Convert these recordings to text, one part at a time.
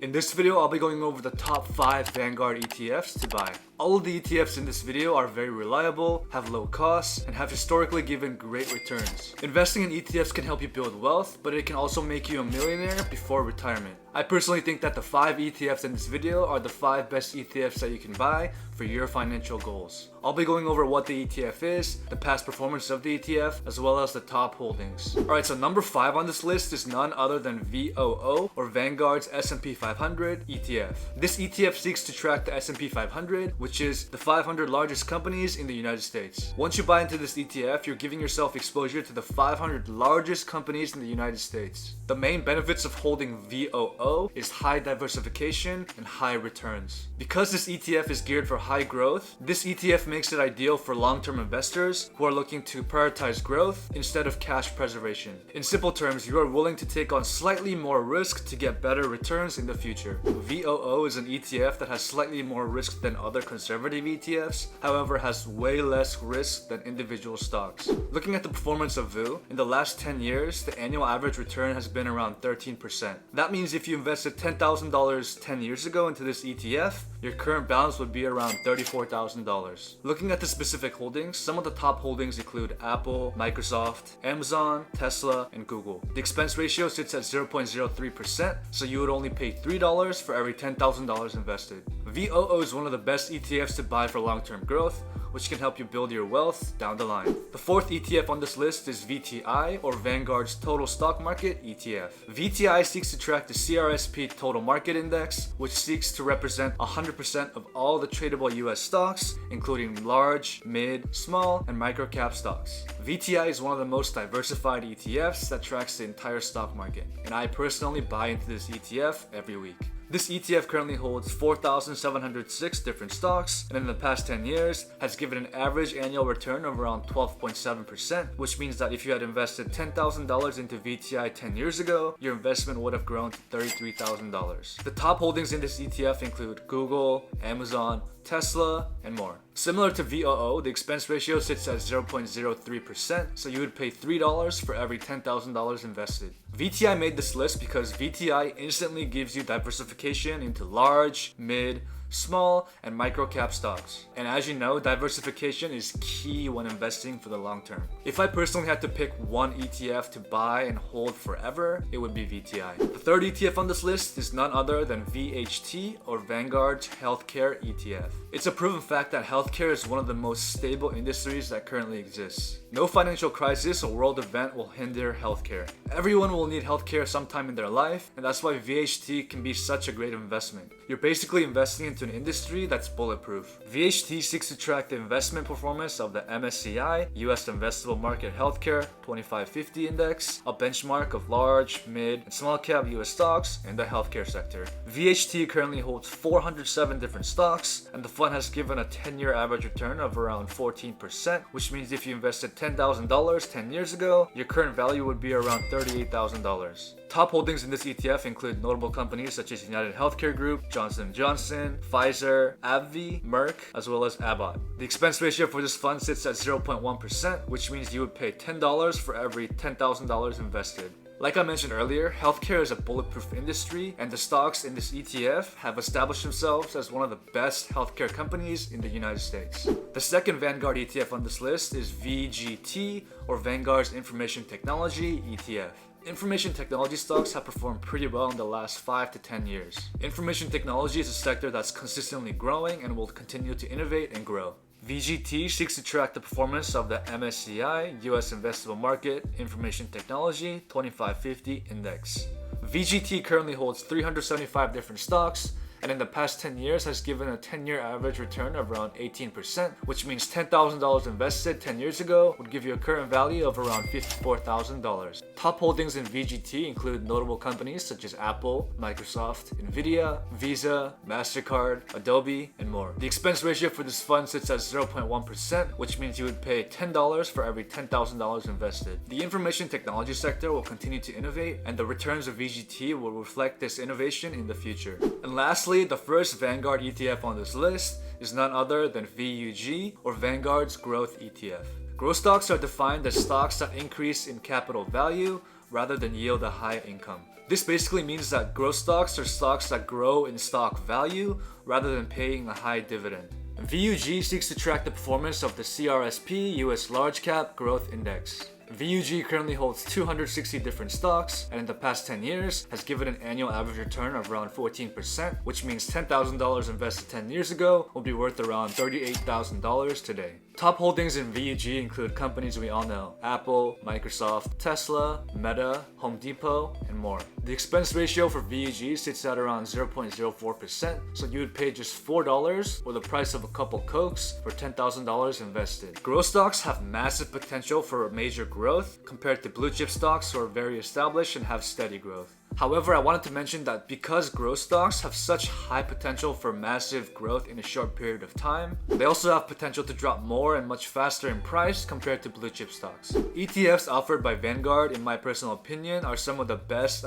In this video, I'll be going over the top 5 Vanguard ETFs to buy. All of the ETFs in this video are very reliable, have low costs, and have historically given great returns. Investing in ETFs can help you build wealth, but it can also make you a millionaire before retirement. I personally think that the 5 ETFs in this video are the 5 best ETFs that you can buy for your financial goals. I'll be going over what the ETF is, the past performance of the ETF, as well as the top holdings. Alright, so number 5 on this list is none other than VOO, or Vanguard's S&P 500 ETF. This ETF seeks to track the S&P 500, which is the 500 largest companies in the United States. Once you buy into this ETF, you're giving yourself exposure to the 500 largest companies in the United States. The main benefits of holding VOO is high diversification and high returns. Because this ETF is geared for high growth, this ETF makes it ideal for long-term investors who are looking to prioritize growth instead of cash preservation. In simple terms, you are willing to take on slightly more risk to get better returns in the future. VOO is an ETF that has slightly more risk than other conservative ETFs, however has way less risk than individual stocks. Looking at the performance of VOO, in the last 10 years, the annual average return has been around 13%. That means if you invested $10,000 10 years ago into this ETF, your current balance would be around $34,000. Looking at the specific holdings, some of the top holdings include Apple, Microsoft, Amazon, Tesla, and Google. The expense ratio sits at 0.03%, so you would only pay $3 for every $10,000 invested. VOO is one of the best ETFs to buy for long-term growth, which can help you build your wealth down the line. The 4th ETF on this list is VTI, or Vanguard's Total Stock Market ETF. VTI seeks to track the CRSP Total Market Index, which seeks to represent 100% of all the tradable US stocks, including large, mid, small, and micro-cap stocks. VTI is one of the most diversified ETFs that tracks the entire stock market, and I personally buy into this ETF every week. This ETF currently holds 4,706 different stocks, and in the past 10 years has given an average annual return of around 12.7%, which means that if you had invested $10,000 into VTI 10 years ago, your investment would have grown to $33,000. The top holdings in this ETF include Google, Amazon, Tesla, and more. Similar to VOO, the expense ratio sits at 0.03%, so you would pay $3 for every $10,000 invested. VTI made this list because VTI instantly gives you diversification into large, mid, small, and micro-cap stocks. And as you know, diversification is key when investing for the long term. If I personally had to pick one ETF to buy and hold forever, it would be VTI. The 3rd ETF on this list is none other than VHT, or Vanguard's Healthcare ETF. It's a proven fact that healthcare is one of the most stable industries that currently exists. No financial crisis or world event will hinder healthcare. Everyone will need healthcare sometime in their life, and that's why VHT can be such a great investment. You're basically investing into an industry that's bulletproof. VHT seeks to track the investment performance of the MSCI US Investable Market Healthcare 2550 Index, a benchmark of large, mid, and small cap US stocks in the healthcare sector. VHT currently holds 407 different stocks, and the fund has given a 10-year average return of around 14%, which means if you invested $10,000 10 years ago, your current value would be around $38,000. Top holdings in this ETF include notable companies such as United Healthcare Group, Johnson & Johnson, Pfizer, AbbVie, Merck, as well as Abbott. The expense ratio for this fund sits at 0.1%, which means you would pay $10 for every $10,000 invested. Like I mentioned earlier, healthcare is a bulletproof industry, and the stocks in this ETF have established themselves as one of the best healthcare companies in the United States. The 2nd Vanguard ETF on this list is VGT, or Vanguard's Information Technology ETF. Information technology stocks have performed pretty well in the last 5 to 10 years. Information technology is a sector that's consistently growing and will continue to innovate and grow. VGT seeks to track the performance of the MSCI US Investable Market Information Technology 2550 Index. VGT currently holds 375 different stocks, and in the past 10 years has given a 10-year average return of around 18%, which means $10,000 invested 10 years ago would give you a current value of around $54,000. Top holdings in VGT include notable companies such as Apple, Microsoft, Nvidia, Visa, MasterCard, Adobe, and more. The expense ratio for this fund sits at 0.1%, which means you would pay $10 for every $10,000 invested. The information technology sector will continue to innovate, and the returns of VGT will reflect this innovation in the future. And lastly, the 1st Vanguard ETF on this list is none other than VUG, or Vanguard's Growth ETF. Growth stocks are defined as stocks that increase in capital value rather than yield a high income. This basically means that growth stocks are stocks that grow in stock value rather than paying a high dividend. VUG seeks to track the performance of the CRSP US Large Cap Growth Index. VUG currently holds 260 different stocks, and in the past 10 years has given an annual average return of around 14%, which means $10,000 invested 10 years ago will be worth around $38,000 today. Top holdings in VUG include companies we all know: Apple, Microsoft, Tesla, Meta, Home Depot, and more. The expense ratio for VUG sits at around 0.04%, so you would pay just $4 or the price of a couple Cokes for $10,000 invested. Growth stocks have massive potential for major growth compared to blue chip stocks who are very established and have steady growth. However, I wanted to mention that because growth stocks have such high potential for massive growth in a short period of time, they also have potential to drop more and much faster in price compared to blue chip stocks. ETFs offered by Vanguard, in my personal opinion, are some of the best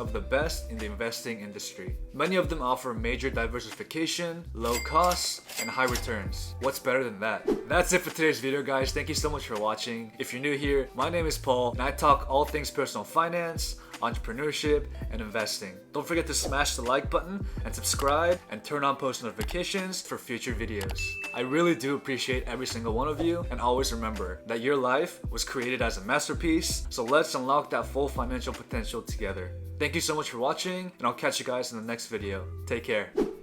in the investing industry. Many of them offer major diversification, low costs, and high returns. What's better than that? That's it for today's video, guys. Thank you so much for watching. If you're new here, my name is Paul, and I talk all things personal finance, entrepreneurship, and investing. Don't forget to smash the like button and subscribe and turn on post notifications for future videos. I really do appreciate every single one of you, and always remember that your life was created as a masterpiece, so let's unlock that full financial potential together. Thank you so much for watching, and I'll catch you guys in the next video. Take care.